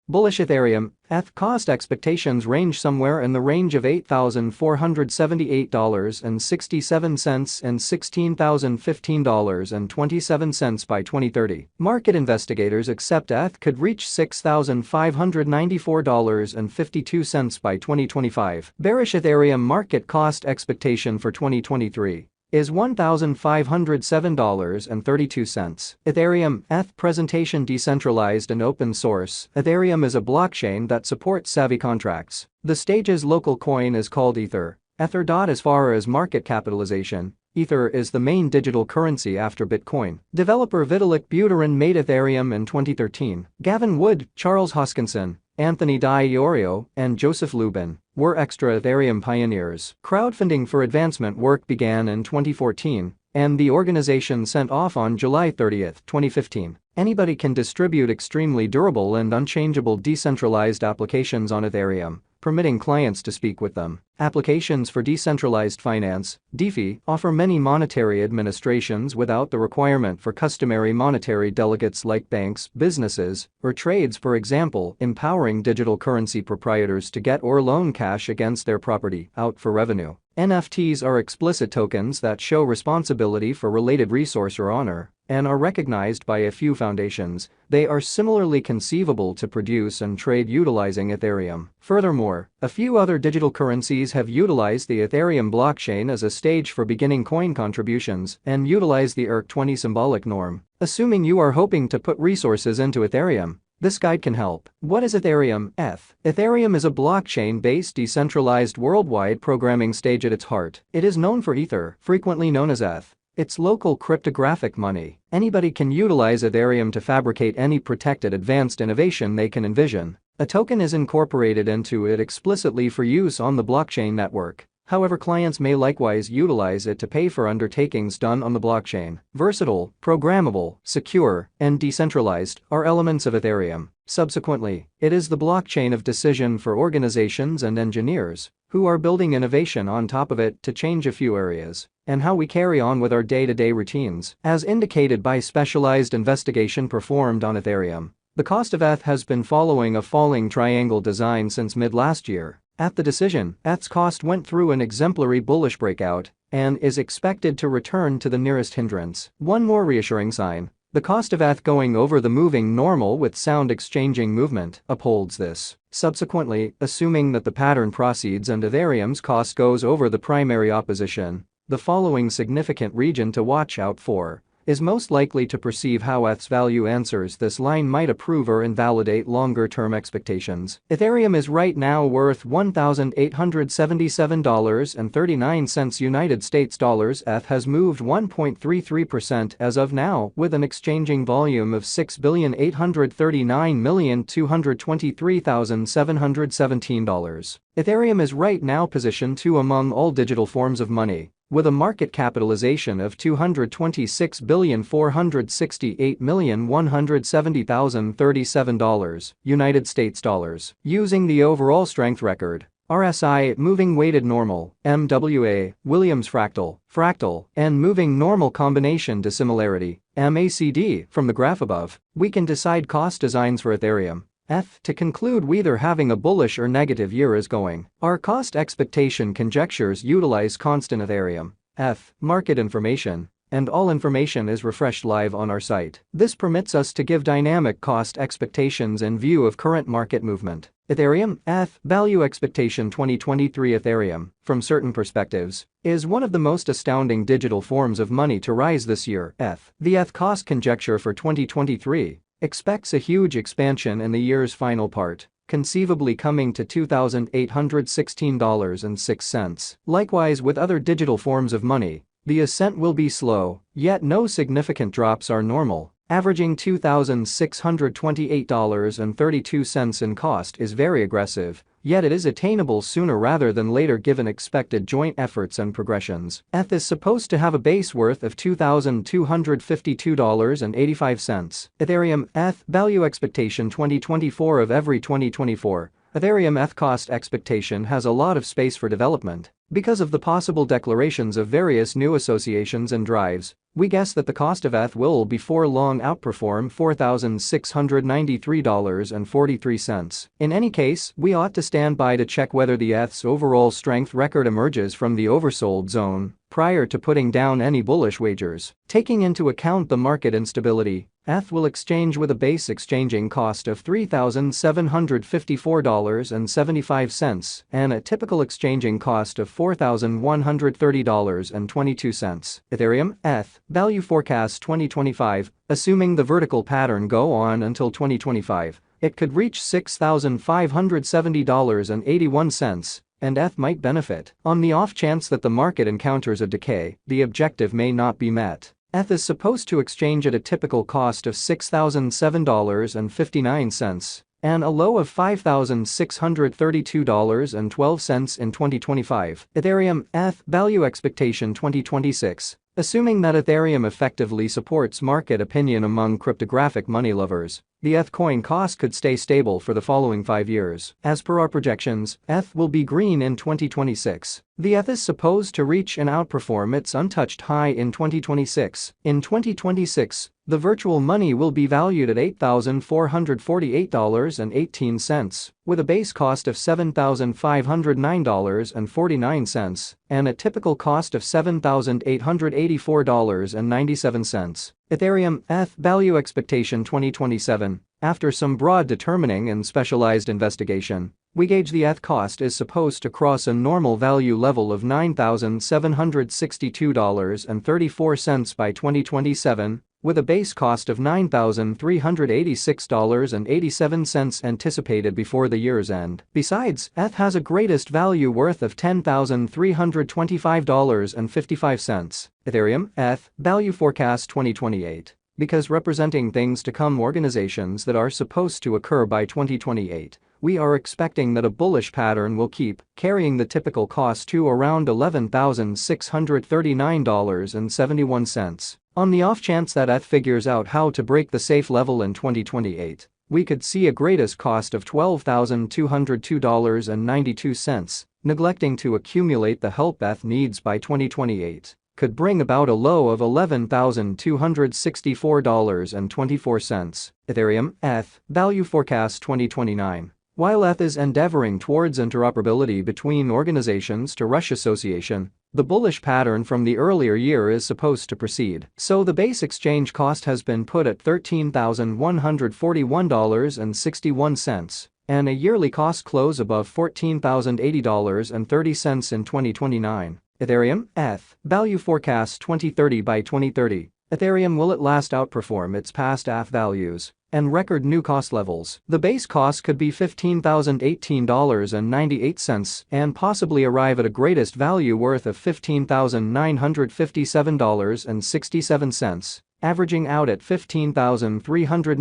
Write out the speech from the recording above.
Bullish Ethereum, ETH cost expectations range somewhere in the range of $8,478.67 and $16,015.27 by 2030. Market investigators accept ETH could reach $6,594.52 by 2025. Bearish Ethereum market cost expectation for 2023 is $1,507.32. Ethereum, ETH presentation decentralized and open source. Ethereum is a blockchain that supports savvy contracts. The stage's local coin is called Ether. Ether. As far as market capitalization, Ether is the main digital currency after Bitcoin. Developer Vitalik Buterin made Ethereum in 2013. Gavin Wood, Charles Hoskinson, Anthony Di Iorio, and Joseph Lubin were extra Ethereum pioneers. Crowdfunding for advancement work began in 2014, and the organization sent off on July 30, 2015. Anybody can distribute extremely durable and unchangeable decentralized applications on Ethereum, permitting clients to speak with them. Applications for decentralized finance, DeFi, offer many monetary administrations without the requirement for customary monetary delegates like banks, businesses, or trades, for example, empowering digital currency proprietors to get or loan cash against their property out for revenue. NFTs are explicit tokens that show responsibility for related resource or honor and are recognized by a few foundations. They are similarly conceivable to produce and trade utilizing Ethereum. Furthermore, a few other digital currencies have utilized the Ethereum blockchain as a stage for beginning coin contributions and utilize the ERC20 symbolic norm. Assuming you are hoping to put resources into Ethereum, this guide can help. What is Ethereum? ETH. Ethereum is a blockchain-based decentralized worldwide programming stage at its heart. It is known for Ether, frequently known as ETH. It's local cryptographic money. Anybody can utilize Ethereum to fabricate any protected advanced innovation they can envision. A token is incorporated into it explicitly for use on the blockchain network. However, clients may likewise utilize it to pay for undertakings done on the blockchain. Versatile, programmable, secure, and decentralized are elements of Ethereum. Subsequently, it is the blockchain of decision for organizations and engineers who are building innovation on top of it to change a few areas and how we carry on with our day-to-day routines. As indicated by specialized investigation performed on Ethereum, the cost of ETH has been following a falling triangle design since mid-last year. At the decision, ETH's cost went through an exemplary bullish breakout and is expected to return to the nearest hindrance. One more reassuring sign: the cost of ETH going over the moving normal with sound exchanging movement upholds this. Subsequently, assuming that the pattern proceeds and Ethereum's cost goes over the primary opposition, the following significant region to watch out for is most likely to perceive how ETH's value answers this line might approve or invalidate longer-term expectations. Ethereum is right now worth $1,877.39 United States dollars. ETH has moved 1.33% as of now, with an exchanging volume of $6,839,223,717. Ethereum is right now position 2 among all digital forms of money, with a market capitalization of $226,468,170,037 United States dollars. Using the overall strength record, RSI, moving weighted normal, MWA, Williams fractal, and moving normal combination dissimilarity, MACD, from the graph above, we can decide cost designs for Ethereum. ETH. To conclude, whether having a bullish or negative year is going. Our cost expectation conjectures utilize constant Ethereum, ETH, market information, and all information is refreshed live on our site. This permits us to give dynamic cost expectations in view of current market movement. Ethereum, ETH, value expectation 2023. Ethereum, from certain perspectives, is one of the most astounding digital forms of money to rise this year. ETH. The ETH cost conjecture for 2023 expects a huge expansion in the year's final part, conceivably coming to $2,816.06. Likewise with other digital forms of money, the ascent will be slow, yet no significant drops are normal. Averaging $2,628.32 in cost is very aggressive, yet it is attainable sooner rather than later given expected joint efforts and progressions. ETH is supposed to have a base worth of $2,252.85. Ethereum, ETH, value expectation 2024. Of every 2024, Ethereum ETH cost expectation has a lot of space for development. Because of the possible declarations of various new associations and drives, we guess that the cost of ETH will before long outperform $4,693.43. In any case, we ought to stand by to check whether the ETH's overall strength record emerges from the oversold zone prior to putting down any bullish wagers. Taking into account the market instability, ETH will exchange with a base exchanging cost of $3,754.75 and a typical exchanging cost of $4,130.22. Ethereum, ETH, value forecast 2025, assuming the vertical pattern go on until 2025, it could reach $6,570.81. And ETH might benefit. On the off chance that the market encounters a decay, the objective may not be met. ETH is supposed to exchange at a typical cost of $6,007.59 and a low of $5,632.12 in 2025. Ethereum, ETH, value expectation 2026. Assuming that Ethereum effectively supports market opinion among cryptographic money lovers, the ETH coin cost could stay stable for the following 5 years. As per our projections, ETH will be green in 2026. The ETH is supposed to reach and outperform its untouched high in 2026. In 2026, the virtual money will be valued at $8,448.18, with a base cost of $7,509.49 and a typical cost of $7,884.97. Ethereum, ETH, value expectation 2027. After some broad determining and specialized investigation, we gauge the ETH cost is supposed to cross a normal value level of $9,762.34 by 2027, with a base cost of $9,386.87 anticipated before the year's end. Besides, ETH has a greatest value worth of $10,325.55. Ethereum, ETH, value forecast 2028. Because representing things to come organizations that are supposed to occur by 2028, we are expecting that a bullish pattern will keep carrying the typical cost to around $11,639.71. On the off chance that ETH figures out how to break the safe level in 2028, we could see a greatest cost of $12,202.92, neglecting to accumulate the help ETH needs by 2028. Could bring about a low of $11,264.24. Ethereum, ETH, value forecast 2029. While ETH is endeavoring towards interoperability between organizations to Rush Association, the bullish pattern from the earlier year is supposed to proceed. So the base exchange cost has been put at $13,141.61 and a yearly cost close above $14,080.30 in 2029. Ethereum, ETH, value forecast 2030 by 2030. Ethereum will at last outperform its past ETH values and record new cost levels. The base cost could be $15,018.98 and possibly arrive at a greatest value worth of $15,957.67, averaging out at $15,390.